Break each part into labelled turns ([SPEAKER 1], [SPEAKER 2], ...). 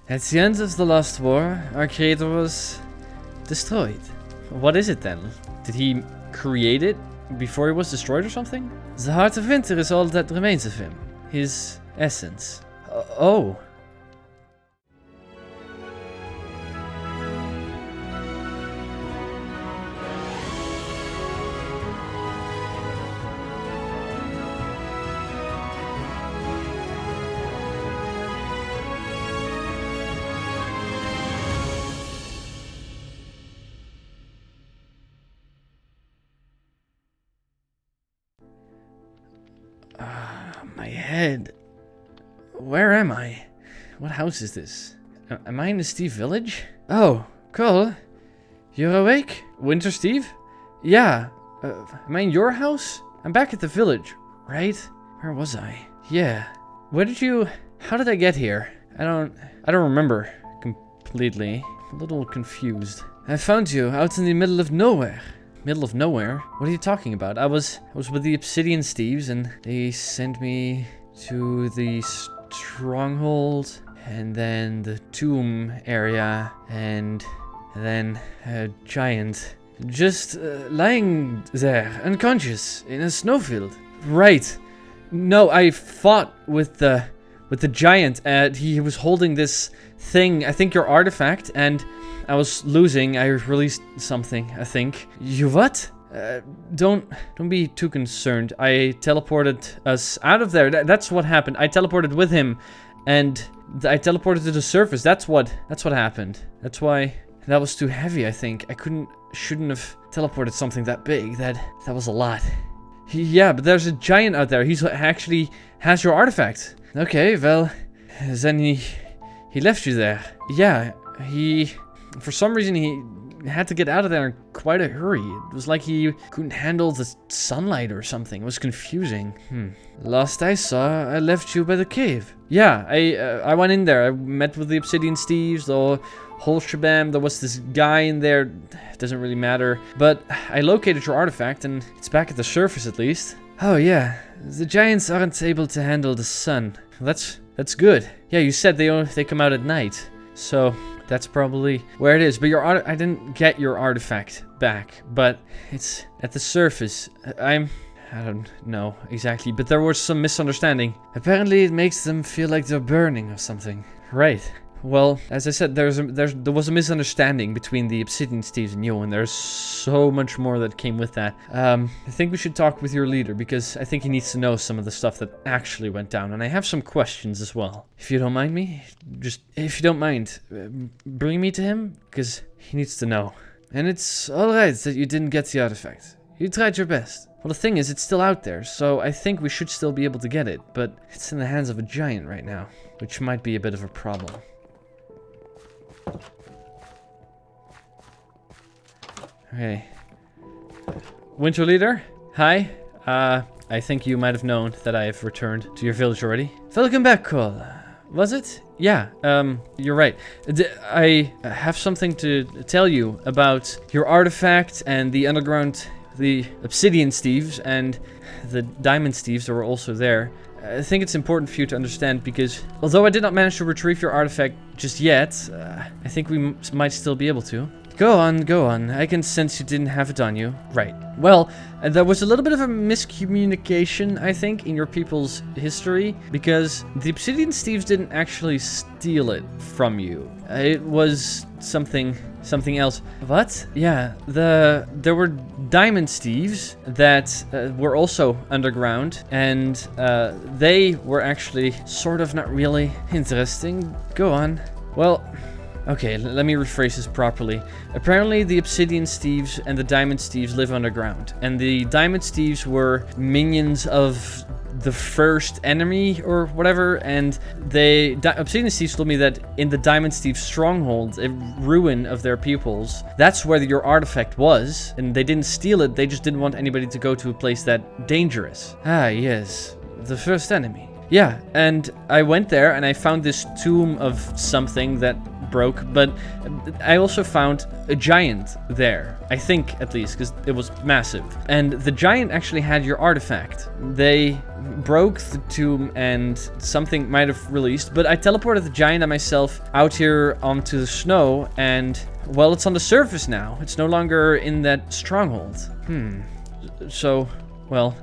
[SPEAKER 1] At the end of the last war, our creator was destroyed. What is it then? Did he create it before he was destroyed or something? The Heart of Winter is all that remains of him. His essence. Oh. My head. Where am I? What house is this? Am I in the Steve village? Oh, Colle. You're awake? Winter Steve? Yeah. Am I in your house? I'm back at the village, right? Where was I? Yeah. How did I get here? I don't remember completely. I'm a little confused. I found you out in the middle of nowhere. Middle of nowhere? What are you talking about? I was with the Obsidian Steves and they sent me to the stronghold and then the tomb area and then a giant just lying there unconscious in a snowfield. Right. No, I fought with the giant and he was holding this thing, I think your artifact, and I was losing. I released something, I think. You what? Don't be too concerned. I teleported us out of there. That's what happened. I teleported with him, and I teleported to the surface. That's what happened. That's why that was too heavy. I think I shouldn't have teleported something that big. That was a lot. Yeah, but there's a giant out there. He's actually has your artifact. Okay, well, then he left you there. Yeah, for some reason, he had to get out of there in quite a hurry. It was like he couldn't handle the sunlight or something. It was confusing. Last I saw, I left you by the cave. Yeah, I went in there. I met with the Obsidian Steves, the whole shabam. There was this guy in there. It doesn't really matter. But I located your artifact, and it's back at the surface at least. Oh, yeah. The giants aren't able to handle the sun. That's good. Yeah, you said they come out at night. So that's probably where it is. But I didn't get your artifact back, but it's at the surface. I don't know exactly, but there was some misunderstanding. Apparently it makes them feel like they're burning or something. Right. Well, as I said, there was a misunderstanding between the Obsidian Steves and you, and there's so much more that came with that. I think we should talk with your leader, because I think he needs to know some of the stuff that actually went down, and I have some questions as well. If you don't mind me, if you don't mind, bring me to him, because he needs to know. And it's alright that you didn't get the artifact. You tried your best. Well, the thing is, it's still out there, so I think we should still be able to get it, but it's in the hands of a giant right now, which might be a bit of a problem. Okay. Winter Leader, hi. I think you might have known that I have returned to your village already. Welcome back, Colle. Was it? Yeah, you're right. I have something to tell you about your artifact and the underground, the Obsidian Steves and the Diamond Steves that were also there. I think it's important for you to understand because although I did not manage to retrieve your artifact just yet, I think we might still be able to. Go on. I can sense you didn't have it on you. Right. Well, there was a little bit of a miscommunication, I think, in your people's history, because the Obsidian Steves didn't actually steal it from you. It was something else. What? Yeah, there were Diamond Steves that were also underground, and they were actually sort of not really interesting. Go on. Well, okay, let me rephrase this properly. Apparently, the Obsidian Steves and the Diamond Steves live underground, and the Diamond Steves were minions of the first enemy or whatever, and Obsidian Steves told me that in the Diamond Steves stronghold, a ruin of their pupils, that's where your artifact was, and they didn't steal it, they just didn't want anybody to go to a place that dangerous. Ah, yes, the first enemy. Yeah, and I went there and I found this tomb of something that broke, but I also found a giant there. I think, at least, because it was massive. And the giant actually had your artifact. They broke the tomb and something might have released, but I teleported the giant and myself out here onto the snow, and, well, it's on the surface now. It's no longer in that stronghold. So... well,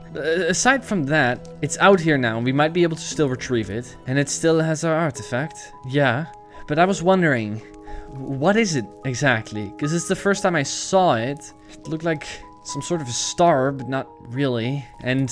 [SPEAKER 1] aside from that, it's out here now, and we might be able to still retrieve it. And it still has our artifact. Yeah. But I was wondering, what is it exactly? Because it's the first time I saw it. It looked like some sort of a star, but not really. And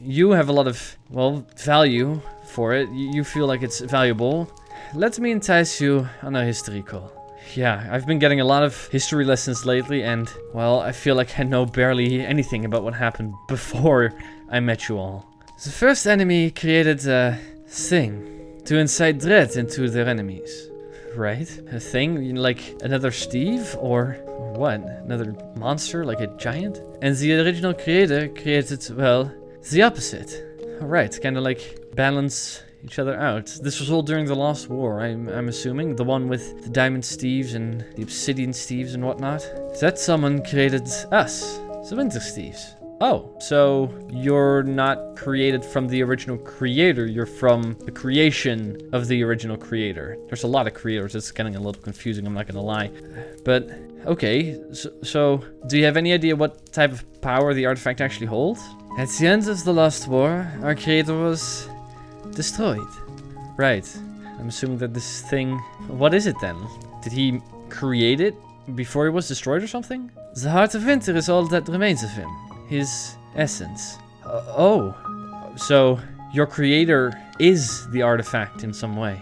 [SPEAKER 1] you have a lot of, well, value for it. You feel like it's valuable. Let me entice you on a history call. Yeah, I've been getting a lot of history lessons lately, and, well, I feel like I know barely anything about what happened before I met you all. The first enemy created a thing to incite dread into their enemies. Right? A thing? You know, like another Steve? Or what? Another monster? Like a giant? And the original creator created, well, the opposite. Alright, kind of like balance each other out. This was all during the Lost War, I'm assuming. The one with the Diamond Steves and the Obsidian Steves and whatnot. That someone created us, the Winter Steves. Oh, so you're not created from the original creator, you're from the creation of the original creator. There's a lot of creators, it's getting a little confusing, I'm not gonna lie. But, okay, so do you have any idea what type of power the artifact actually holds? At the end of the Lost War, our creator was destroyed. Right. I'm assuming that this thing... what is it then? Did he create it before he was destroyed or something? The Heart of Winter is all that remains of him. His essence. Oh. So, your creator is the artifact in some way.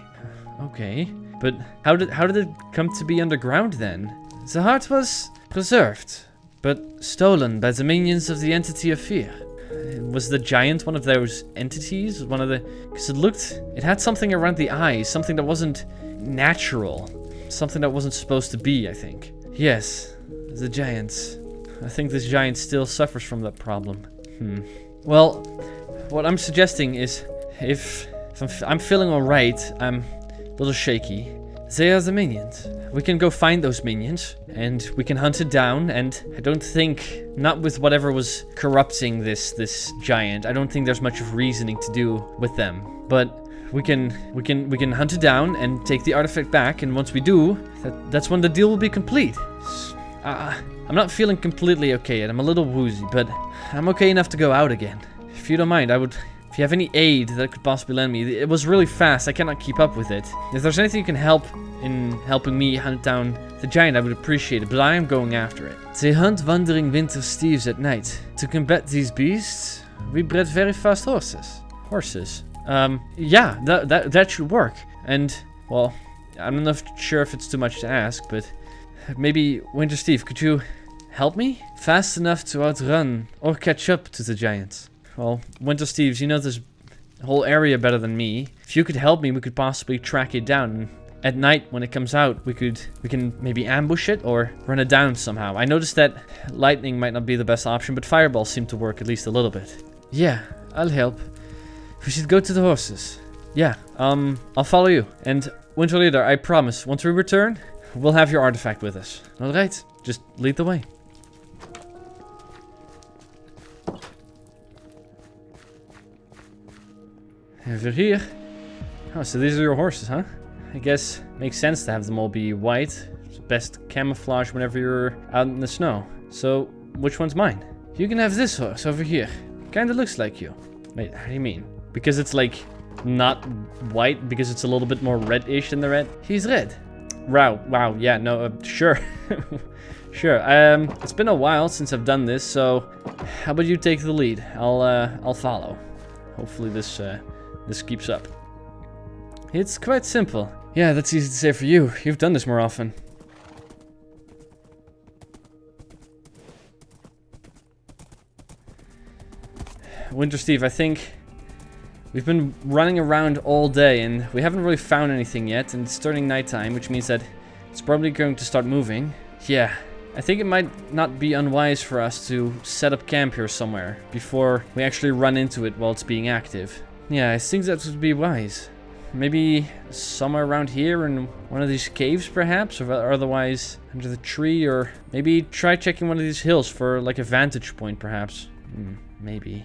[SPEAKER 1] Okay. But how did it come to be underground then? The heart was preserved, but stolen by the minions of the entity of fear. Was the giant one of those entities? One of the... because it had something around the eyes, something that wasn't natural. Something that wasn't supposed to be, I think. Yes, the giants. I think this giant still suffers from that problem. Well, what I'm suggesting is, if I'm feeling alright, I'm a little shaky. They are the minions. We can go find those minions, and we can hunt it down, and I don't think, not with whatever was corrupting this giant, I don't think there's much of reasoning to do with them. But we can hunt it down and take the artifact back, and once we do, that's when the deal will be complete. I'm not feeling completely okay yet, I'm a little woozy, but I'm okay enough to go out again. If you don't mind, if you have any aid that could possibly lend me, it was really fast, I cannot keep up with it. If there's anything you can help in helping me hunt down the giant, I would appreciate it, but I am going after it. They hunt wandering winter steves at night. To combat these beasts, we bred very fast horses. Horses? Yeah, that should work. And, well, I'm not sure if it's too much to ask, but maybe, Winter Steve, could you help me? Fast enough to outrun or catch up to the giants. Well, Winter Steves, you know this whole area better than me. If you could help me, we could possibly track it down. At night, when it comes out, we can maybe ambush it or run it down somehow. I noticed that lightning might not be the best option, but fireballs seem to work at least a little bit. Yeah, I'll help. We should go to the horses. Yeah, I'll follow you. And Winter Leader, I promise, once we return, we'll have your artifact with us. Alright, just lead the way. Over here. Oh, so these are your horses, huh? I guess makes sense to have them all be white. It's the best camouflage whenever you're out in the snow. So, which one's mine? You can have this horse over here. Kinda looks like you. Wait, how do you mean? Because it's like not white, because it's a little bit more reddish than the red? He's red. Wow, yeah, no, sure. Sure, it's been a while since I've done this, so how about you take the lead? I'll follow. Hopefully this keeps up. It's quite simple. Yeah, that's easy to say for you. You've done this more often. Winter Steve, I think we've been running around all day and we haven't really found anything yet, and it's turning nighttime, which means that it's probably going to start moving. Yeah, I think it might not be unwise for us to set up camp here somewhere before we actually run into it while it's being active. Yeah, I think that would be wise. Maybe somewhere around here in one of these caves, perhaps? Or otherwise under the tree? Or maybe try checking one of these hills for like a vantage point, perhaps. Maybe.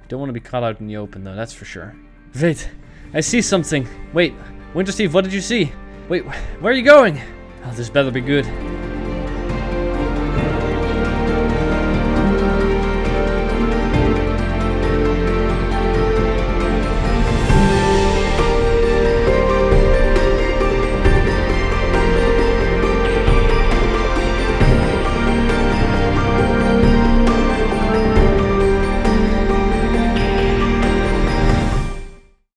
[SPEAKER 1] Don't want to be caught out in the open, though, that's for sure. Wait, I see something. Wait, Winter Steve, what did you see? Wait, where are you going? Oh, this better be good.